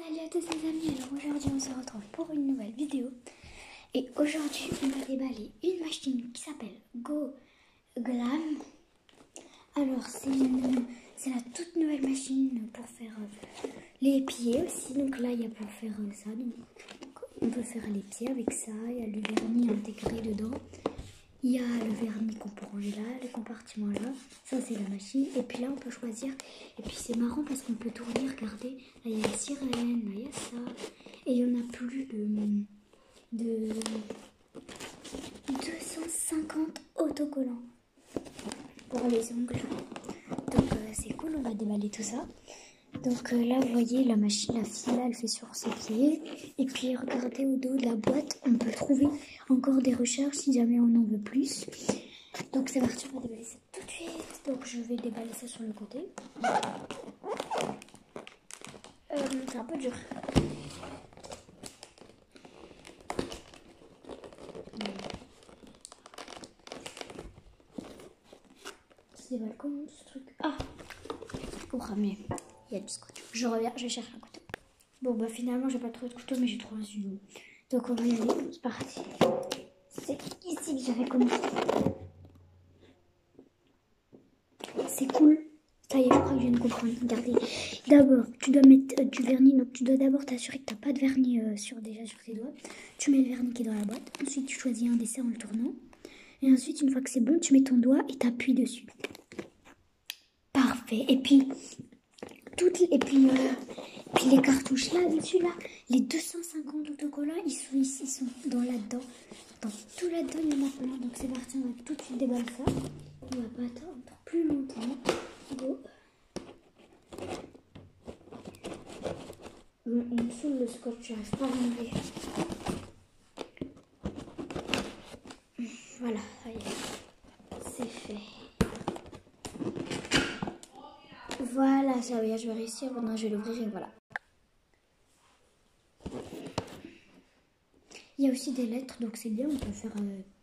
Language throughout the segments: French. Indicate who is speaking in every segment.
Speaker 1: Salut à tous les amis, alors aujourd'hui on se retrouve pour une nouvelle vidéo et aujourd'hui on va déballer une machine qui s'appelle Go Glam. Alors c'est la toute nouvelle machine pour faire les pieds aussi, donc là il y a pour faire ça, donc on peut faire les pieds avec ça, il y a le vernis intégré dedans. Il y a le vernis qu'on peut ranger là, les compartiments là, ça c'est la machine. Et puis là on peut choisir, et puis c'est marrant parce qu'on peut tourner, regardez, là il y a la sirène, là il y a ça. Et il y en a plus de 250 autocollants pour les ongles. Donc c'est cool, on va déballer tout ça. Donc là vous voyez la machine, la fille là elle fait sur ses pieds. Et puis regardez au dos de la boîte, on peut trouver encore des recherches si jamais on en veut plus. Donc c'est parti, on va déballer ça tout de suite. Donc je vais déballer ça sur le côté. C'est un peu dur. Ça déballe comment ce truc? Ah, pour ramener. Il y a du scotch. Je reviens, je cherche un couteau. Bon bah finalement j'ai pas trouvé de couteau mais j'ai trouvé un stylo. Donc on va y aller, c'est parti. C'est ici que j'avais commencé. C'est cool. Ça y est, je crois que je viens de comprendre. Regardez. D'abord, tu dois mettre du vernis. Donc tu dois d'abord t'assurer que tu n'as pas de vernis déjà sur tes doigts. Tu mets le vernis qui est dans la boîte. Ensuite tu choisis un dessin en le tournant. Et ensuite une fois que c'est bon, tu mets ton doigt et tu appuies dessus. Parfait. Et puis puis les cartouches là-dessus, là, les 250 autocollants, ils sont ici, ils sont là-dedans. Dans tout là-dedans, il y en a plein. Donc c'est parti, on va tout de suite déballer ça. On va pas attendre plus longtemps. Go. Bon, il me saoule le scotch, j'arrive pas à l'enlever. Voilà, ça y est. C'est fait. Voilà, ça y est, je vais réussir. Maintenant, je vais l'ouvrir et voilà. Il y a aussi des lettres, donc c'est bien, on peut faire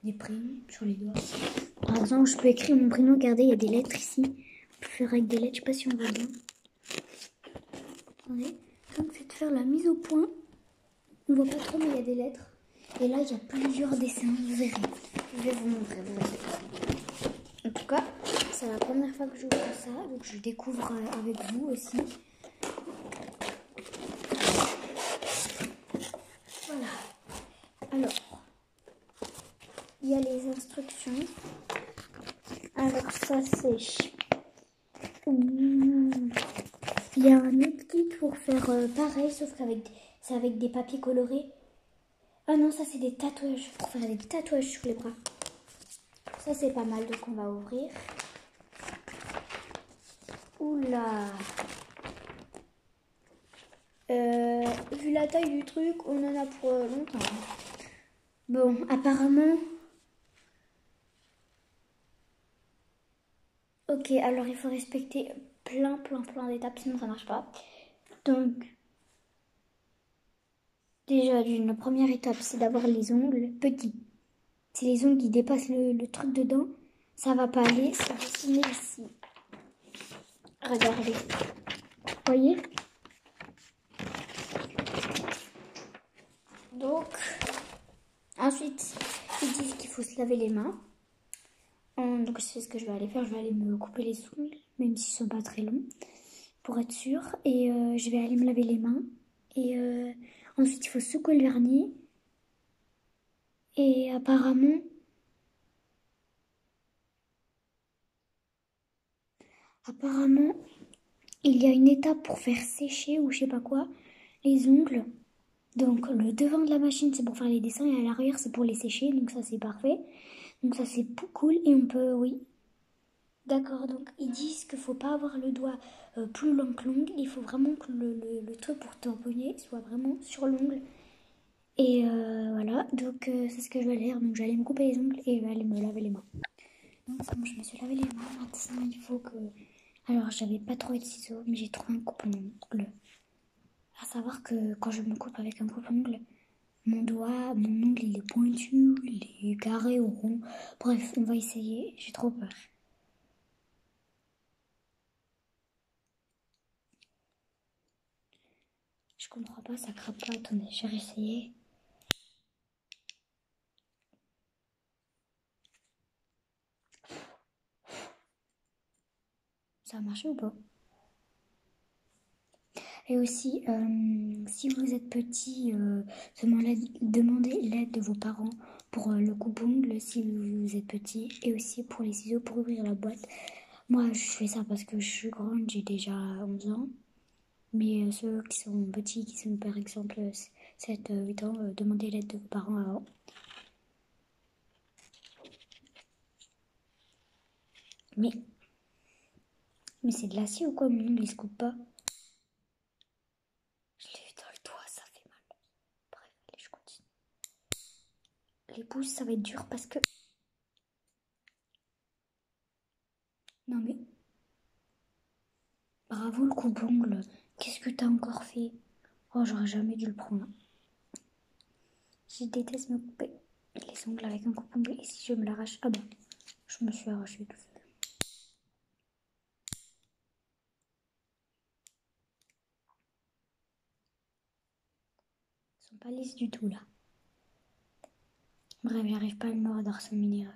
Speaker 1: des prénoms sur les doigts. Par exemple, je peux écrire mon prénom, regardez, il y a des lettres ici. On peut faire avec des lettres, je sais pas si on voit bien. Attendez, comme c'est de faire la mise au point. On voit pas trop, mais il y a des lettres. Et là, il y a plusieurs dessins, vous verrez. Je vais vous montrer, vous verrez. En tout cas, c'est la première fois que je vois ça, donc je découvre avec vous aussi. Voilà. Alors, il y a les instructions. Alors ça c'est... Il y a un autre kit pour faire pareil, sauf qu'avec c'est avec des papiers colorés. Ah non, ça c'est des tatouages, pour faire des tatouages sur les bras. Ça c'est pas mal, donc on va ouvrir. Oula. Vu la taille du truc, on en a pour longtemps. Bon, apparemment... Ok, alors il faut respecter plein d'étapes, sinon ça marche pas. Donc, déjà, la première étape, c'est d'avoir les ongles petits. C'est les ongles qui dépassent le truc dedans. Ça va pas aller, c'est dessiné ici. Regardez. Vous voyez? Donc, ensuite, ils disent qu'il faut se laver les mains. Donc, c'est ce que je vais aller faire. Je vais aller me couper les ongles, même s'ils sont pas très longs, pour être sûre. Et je vais aller me laver les mains. Et ensuite, il faut secouer le vernis. Et apparemment, il y a une étape pour faire sécher ou je sais pas quoi les ongles. Donc le devant de la machine c'est pour faire les dessins et à l'arrière c'est pour les sécher. Donc ça c'est parfait. Donc ça c'est cool et on peut, oui. D'accord, donc ils disent qu'il faut pas avoir le doigt plus long que l'ongle. Il faut vraiment que le truc pour tamponner soit vraiment sur l'ongle. Et voilà, donc c'est ce que je vais faire. Donc j'allais me couper les ongles et je vais aller me laver les mains. Donc c'est bon, je me suis lavé les mains. Maintenant il faut que... Alors j'avais pas trouvé de ciseaux mais j'ai trouvé un coupe-ongle. À savoir que quand je me coupe avec un coupe-ongle, mon ongle il est pointu, il est carré ou rond. Bref, on va essayer, j'ai trop peur. Je Je comprends pas, ça craque pas. Attendez, j'ai réessayé. Ça a marché ou pas? Et aussi, si vous êtes petit, demandez l'aide de vos parents pour le coupe-ongle si vous êtes petit. Et aussi pour les ciseaux pour ouvrir la boîte. Moi, je fais ça parce que je suis grande, j'ai déjà 11 ans. Mais ceux qui sont petits, qui sont par exemple 7, 8 ans, demandez l'aide de vos parents avant. Mais c'est de l'acier ou quoi? Mon ongle il se coupe pas. Je l'ai eu dans le doigt, ça fait mal. Bref, allez, je continue. Les pouces, ça va être dur parce que... Non mais... Bravo le coupe-ongle. Qu'est-ce que t'as encore fait? Oh, j'aurais jamais dû le prendre. Je déteste me couper les ongles avec un coupe-ongle. Et si je me l'arrache... Ah bah, je me suis arraché tout seul. Ils sont pas lisses du tout là. Bref, j'arrive pas à le mordre, c'est minéreux.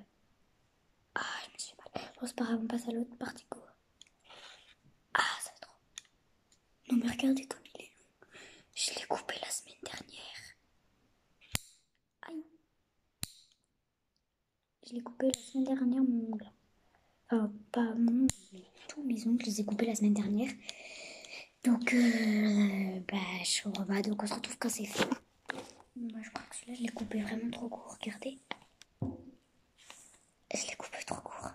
Speaker 1: Ah, je me suis mal. Bon, c'est pas grave, on passe à l'autre partie quoi. Ah, c'est trop. Non mais regardez comme il est long. Je l'ai coupé la semaine dernière. Aïe. Je l'ai coupé la semaine dernière mon ongle. Enfin, pas mon ongle, mais tous mes ongles, je les ai coupés la semaine dernière. Donc, donc on se retrouve quand c'est fait. Moi, je crois que celui-là, je l'ai coupé vraiment trop court. Regardez. Je l'ai coupé trop court.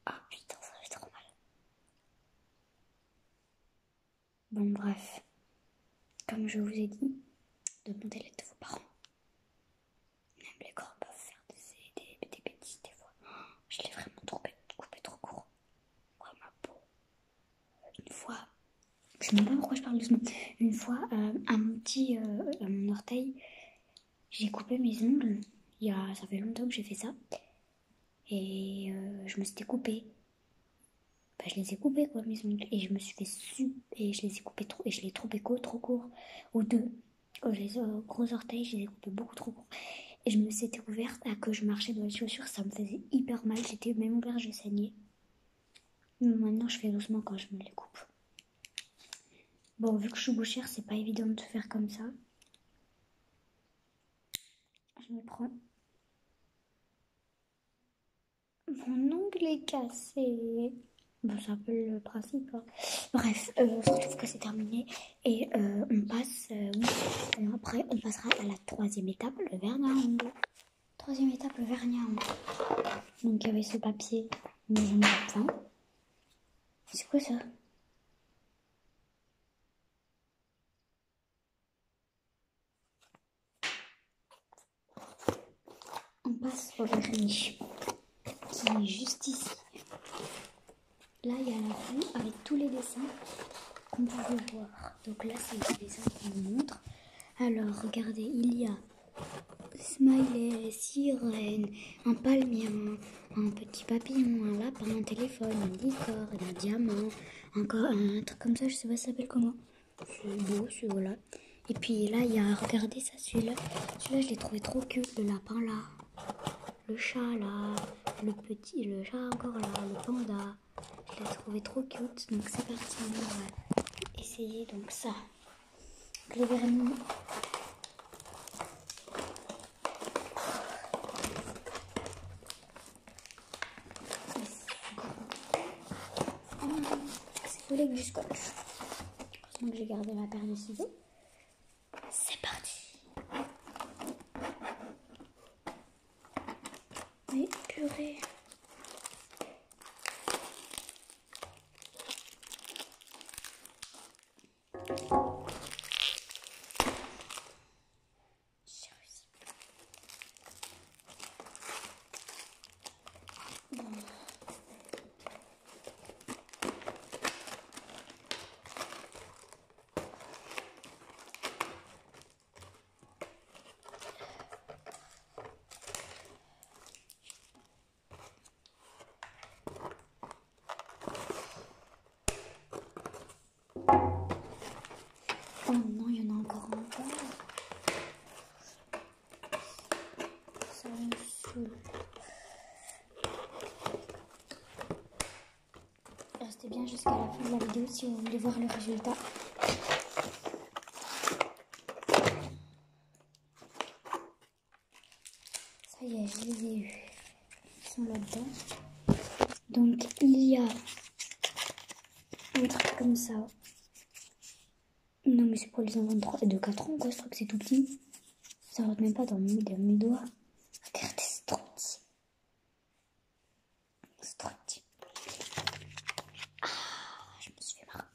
Speaker 1: Ah putain, ça fait trop mal. Bon, bref. Comme je vous ai dit, demandez l'aide de vos parents. Même les grands peuvent faire des bêtises des fois. Je l'ai vraiment coupé trop court. Quoi, ma peau. Une fois, je sais même pas pourquoi je parle doucement. Une fois, à mon orteil, j'ai coupé mes ongles. Ça fait longtemps que j'ai fait ça. Et je me suis découpée. Bah, je les ai coupés quoi mes ongles. Et je me suis fait et je les ai coupés trop. Et je les ai trompés trop court. Aux deux. Les gros orteils, je les ai coupés beaucoup trop court. Et je me suis ouverte à que je marchais dans les chaussures. Ça me faisait hyper mal. J'étais même ouverte, je saignais. Maintenant, je fais doucement quand je me les coupe. Bon, vu que je suis bouchère, c'est pas évident de faire comme ça. Je me prends. Mon ongle est cassé. Bon, c'est un peu le principe. Hein. Bref, je trouve que c'est terminé. Et on passe. Après, on passera à la troisième étape, le vernis à ongles. Troisième étape, le vernis à ongles. Donc, il y avait ce papier. Mais j'en ai pas besoin. C'est quoi ça? On passe au vernis qui est juste ici. Là, il y a la roue avec tous les dessins qu'on pouvait voir. Donc là, c'est les dessins qu'on vous montre. Alors, regardez, il y a smiley, sirène, un palmier, un petit papillon, un lapin, un téléphone, un licorne, un diamant, encore un truc comme ça, je sais pas ça s'appelle comment. C'est beau, voilà. Et puis là, il y a, regardez ça, celui-là, je l'ai trouvé trop cute, le lapin là, le chat là, le chat encore là, le panda. Je l'ai trouvé trop cute, donc c'est parti, on va essayer donc ça. Le vernis. C'est collé avec du scotch. Heureusement que j'ai gardé ma paire de ciseaux. C'est parti. Mais purée. la vidéo si vous voulez voir le résultat. Ça y est, je les ai eus. Ils sont là-dedans. Donc il y a un truc comme ça. Non mais c'est pour les enfants de 4 ans quoi, ce truc c'est tout petit. Ça rentre même pas dans mes doigts. Regardez, c'est trop petit. C'est trop petit. Ah, je me suis fait marre.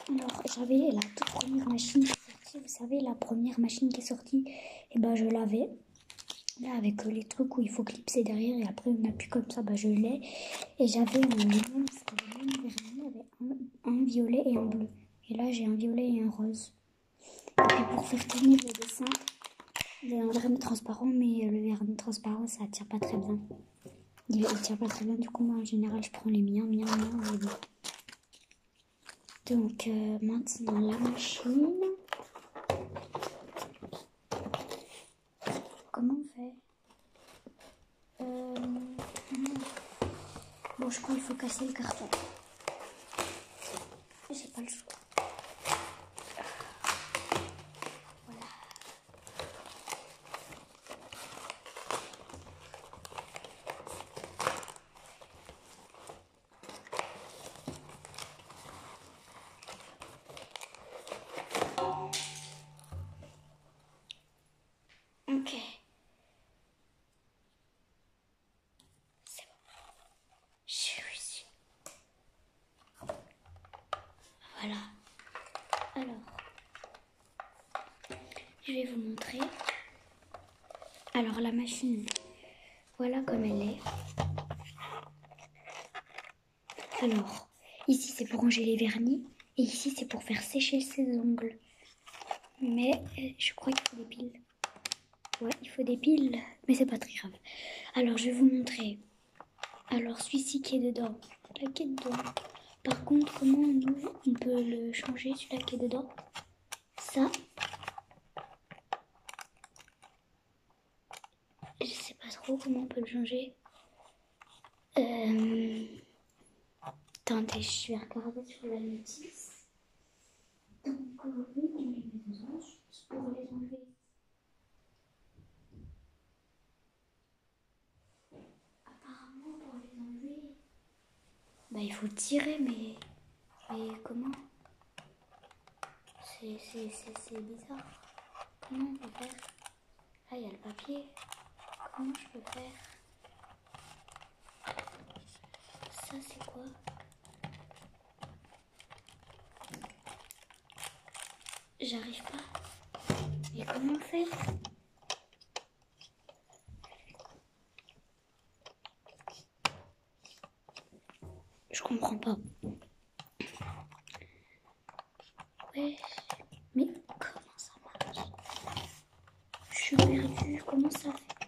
Speaker 1: Alors j'avais la toute première machine qui est sortie. Vous savez, la première machine qui est sortie, et ben je l'avais. Là avec les trucs où il faut clipser derrière et après on appuie comme ça, bah je l'ai. Et j'avais le même vernis avec un violet et un bleu. Et là j'ai un violet et un rose. Et puis pour faire tenir le dessin, j'ai un vernis transparent, mais le vernis transparent ça tire pas très bien. Il tire pas très bien, du coup moi en général je prends les miens. Donc maintenant la machine. Comment on fait? Bon, je crois qu'il faut casser le carton. J'ai pas le choix. Voilà. Ok. C'est bon. J'ai réussi. Voilà. Alors, je vais vous montrer. Alors, la machine, voilà comme elle est. Alors, ici, c'est pour ranger les vernis. Et ici, c'est pour faire sécher ses ongles. Mais je crois qu'il faut des piles. Ouais, il faut des piles. Mais c'est pas très grave. Alors, je vais vous montrer. Alors, celui-ci qui est dedans. Là qui est dedans. Par contre, comment on peut le changer, celui-là qui est dedans? Ça. Je sais pas trop comment on peut le changer. Attendez, je vais regarder sur la notice. Donc, oui, on les met dedans. Pour les enlever. Apparemment, pour les enlever, bah, il faut tirer, mais comment? C'est bizarre. Comment on peut faire? Là, il y a le papier. Comment je peux faire? Ça, c'est quoi? J'arrive pas. Et comment on fait? Je comprends pas. Ouais, mais comment ça marche? Je suis perdue. Comment ça fait?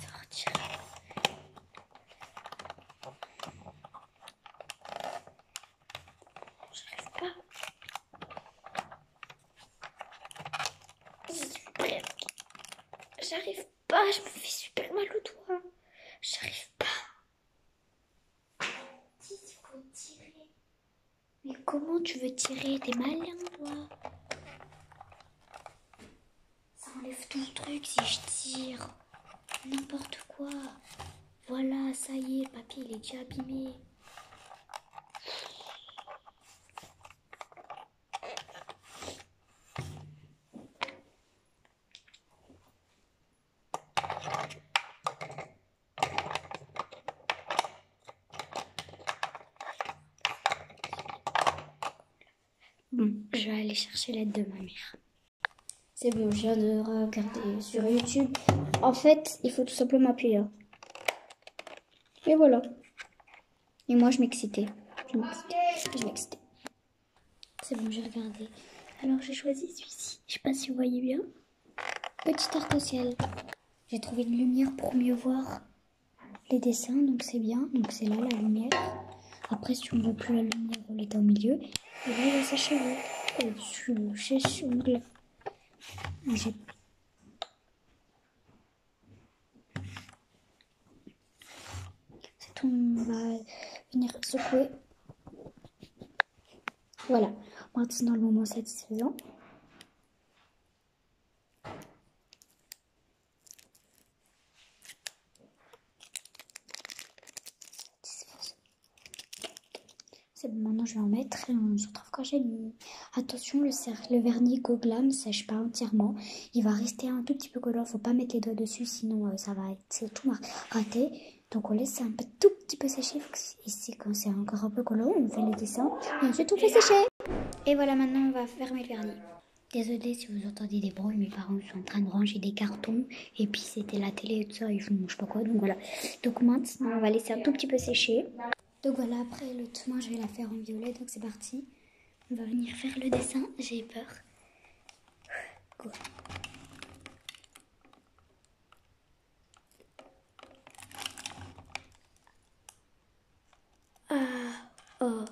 Speaker 1: Sortir. J'arrive pas. J'arrive pas. Je me fais super mal au doigt. J'arrive pas. Il faut tirer. Mais comment tu veux tirer? T'es malin, toi. Ça enlève tout le truc si je tire. N'importe quoi. Voilà, ça y est, le papier il est déjà abîmé. Bon, je vais aller chercher l'aide de ma mère. C'est bon, je viens de regarder sur YouTube. En fait, il faut tout simplement appuyer là. Et voilà. Et moi, je m'excitais. Je m'excitais. C'est bon, j'ai regardé. Alors, j'ai choisi celui-ci. Je sais pas si vous voyez bien. Petit arc-en-ciel. J'ai trouvé une lumière pour mieux voir les dessins, donc c'est bien. Donc c'est là la lumière. Après, si on ne voit plus la lumière, on est au milieu. Et là, il y a sa cheveux. Sèche-ongles. on va venir secouer. Voilà, maintenant le moment satisfaisant. C'est bon, maintenant je vais en mettre et on se retrouve quand j'ai mis. Attention, le vernis Go Glam sèche pas entièrement. Il va rester un tout petit peu collant. Faut pas mettre les doigts dessus, sinon ça va être tout raté. Donc on laisse un tout petit peu sécher. Ici, quand c'est encore un peu collant, on fait le dessin et ensuite on fait sécher. Et voilà, maintenant on va fermer le vernis. Désolée si vous entendez des bruits, mes parents sont en train de ranger des cartons et puis c'était la télé et tout ça, ils font je sais pas quoi, donc voilà. Donc maintenant on va laisser un tout petit peu sécher. Donc voilà, après l'autre main je vais la faire en violet, donc c'est parti. On va venir faire le dessin, j'ai peur. Go. Ah, oh,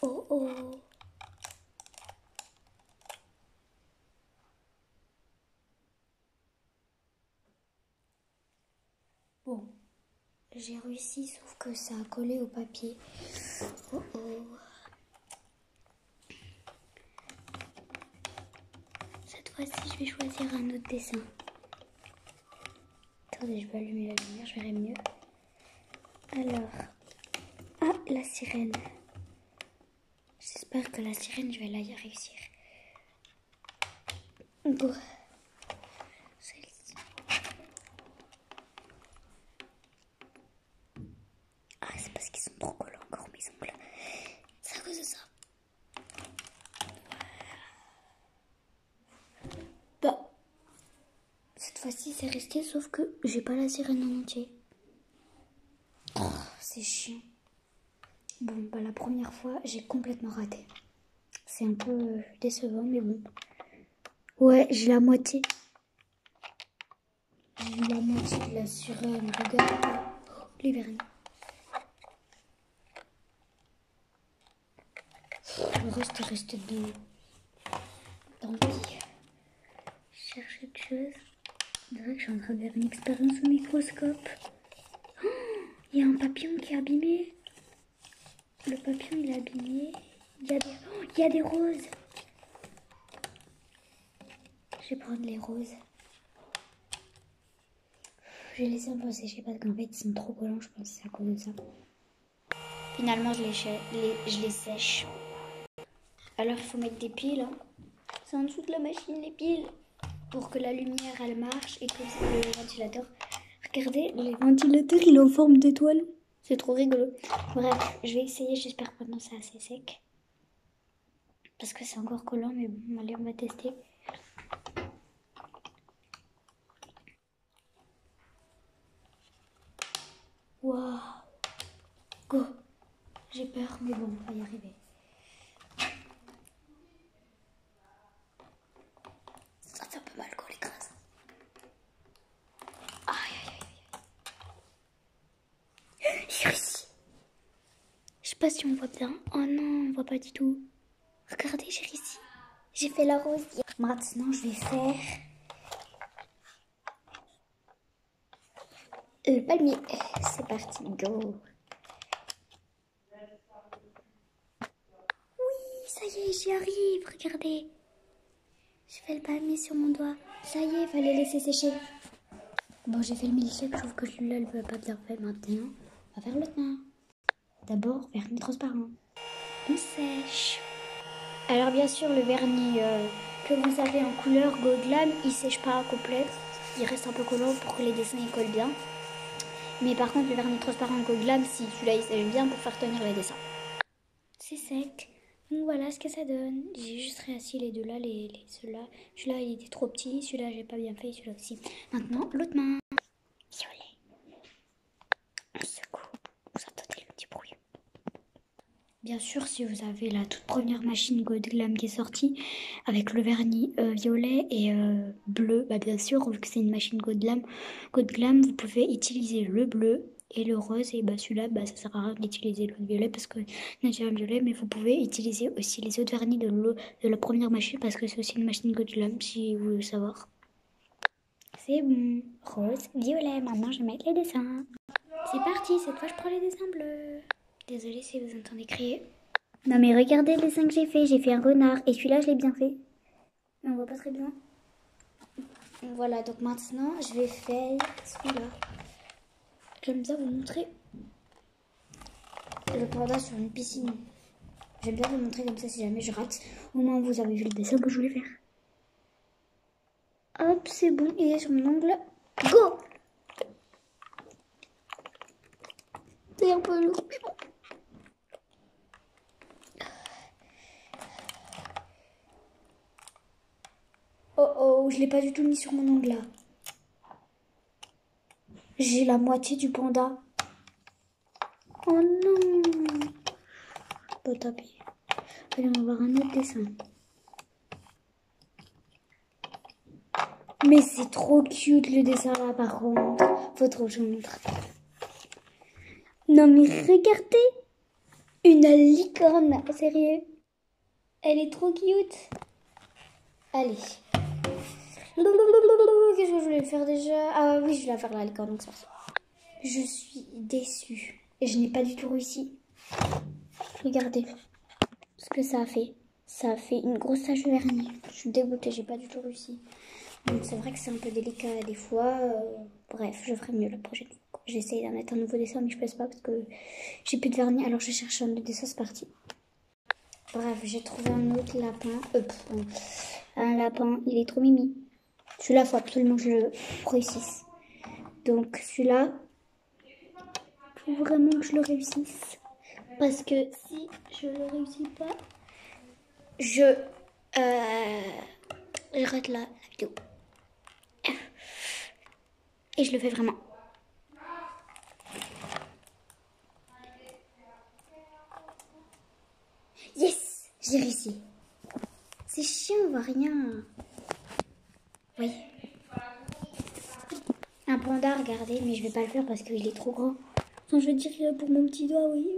Speaker 1: oh, oh. Bon, j'ai réussi, sauf que ça a collé au papier. Oh, oh. Cette fois-ci, je vais choisir un autre dessin. Attendez, je vais allumer la lumière, je verrai mieux. Alors, ah, la sirène. J'espère que la sirène, je vais la y réussir. Go. Celle-ci. Ah, c'est parce qu'ils sont trop collants encore mes ongles. C'est à cause de ça. Bah, cette fois-ci, c'est resté, sauf que j'ai pas la sirène en entier. Oh, c'est chiant. Bon, bah la première fois, j'ai complètement raté. C'est un peu décevant, mais bon. Ouais, j'ai la moitié. J'ai la moitié de la sirène. Regarde. Oh, les vernis. Le reste est resté dedans. Tant pis. Je cherche autre chose. C'est vrai que je suis en train de faire une expérience au microscope. Oh, il y a un papillon qui est abîmé. Le papillon, il est abîmé. Il y a des roses. Je vais prendre les roses. Je vais laisser un peu sécher parce qu'en fait, ils sont trop collants. Je pense que c'est à cause de ça. Finalement, je les sèche. Alors, il faut mettre des piles. Hein. C'est en dessous de la machine, les piles. Pour que la lumière, elle marche et que le ventilateur... Regardez, le ventilateur, il est en forme d'étoile. C'est trop rigolo. Bref, je vais essayer. J'espère que maintenant, c'est assez sec. Parce que c'est encore collant, mais bon, allez, on va tester. Waouh. Go. J'ai peur, mais bon, on va y arriver. Ça fait un peu mal quand on l'écrase. Aïe, aïe, aïe. J'ai réussi. Je sais pas si on voit bien. Oh non, on voit pas du tout. Regardez, j'ai réussi. J'ai fait la rose. Maintenant, je vais faire le palmier. C'est parti, go. Oui, ça y est, j'y arrive. Regardez. J'ai fait le palmier sur mon doigt. Ça y est, il fallait laisser sécher. Bon, j'ai fait le milkshake. Je trouve que celui-là, il ne peut pas bien fait maintenant. On va faire le teint. D'abord, vernis transparent. On sèche. Alors bien sûr, le vernis que vous avez en couleur Go Glam, il sèche pas complet. Il reste un peu collant pour que les dessins ils collent bien. Mais par contre, le vernis transparent Go Glam, si celui-là il sèche bien pour faire tenir les dessins. C'est sec. Donc voilà ce que ça donne. J'ai juste réassis les deux là, ceux-là. Celui-là il était trop petit, celui-là j'ai pas bien fait, celui-là aussi. Maintenant, l'autre main. Violet. On secoue. Vous entendez le petit bruit. Bien sûr, si vous avez la toute première machine Go Glam qui est sortie, avec le vernis violet et bleu, bah bien sûr, vu que c'est une machine Go Glam, vous pouvez utiliser le bleu et le rose. Et bah celui-là, bah, ça sert à rien d'utiliser le violet parce que j'ai un violet, mais vous pouvez utiliser aussi les autres vernis de la première machine parce que c'est aussi une machine Go Glam si vous voulez savoir. C'est bon, rose, violet, maintenant je vais mettre les dessins. C'est parti, cette fois je prends les dessins bleus. Désolée si vous entendez crier. Non mais regardez le dessin que j'ai fait. J'ai fait un renard et celui-là je l'ai bien fait. Mais on voit pas très bien. Voilà, donc maintenant je vais faire celui-là. J'aime bien vous montrer le panda sur une piscine. J'aime bien vous montrer comme ça si jamais je rate. Au moins vous avez vu le dessin que je voulais faire. Hop, c'est bon, il est sur mon ongle. Go! C'est un peu lourd. Oh oh, je l'ai pas du tout mis sur mon ongle là. J'ai la moitié du panda. Oh non! Bon, tant pis. Allez, on va voir un autre dessin. Mais c'est trop cute le dessin là par contre. Faut trop que je vous montre. Non mais regardez! Une licorne, sérieux. Elle est trop cute. Allez. Qu'est-ce que je voulais faire déjà? Ah oui, je vais la faire la licorne, donc ça. Je suis déçue. Et je n'ai pas du tout réussi. Regardez ce que ça a fait. Ça a fait une grosse tache de vernis. Je suis dégoûtée, j'ai pas du tout réussi. Donc c'est vrai que c'est un peu délicat des fois. Bref, je ferai mieux la prochaine fois. J'essaye d'en mettre un nouveau dessin, mais je peux pas parce que j'ai plus de vernis. Alors je cherche un autre dessin, c'est parti. Bref, j'ai trouvé un autre lapin. Un lapin, il est trop mimi. Celui-là, il faut absolument que je le réussisse. Donc celui-là, il faut vraiment que je le réussisse. Parce que si je le réussis pas, je rate la vidéo. Et je le fais vraiment. Yes, j'ai réussi. C'est chiant, on voit rien. Oui. Un panda, regardez, mais je vais pas le faire parce qu'il est trop grand. Enfin, je veux dire pour mon petit doigt, oui.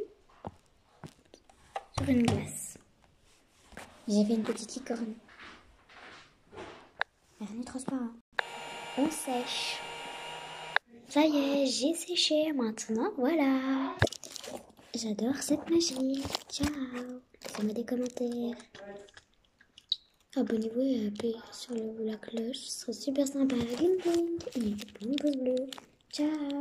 Speaker 1: Sur une glace. J'ai fait une petite licorne. Vernis transparent. On sèche. Ça y est, j'ai séché. Maintenant, voilà. J'adore cette magie. Ciao. Laissez-moi des commentaires. Abonnez-vous et appuyez sur la cloche. Ce serait super sympa. Gling gling. Et mettez plein de pouces bleus. Ciao.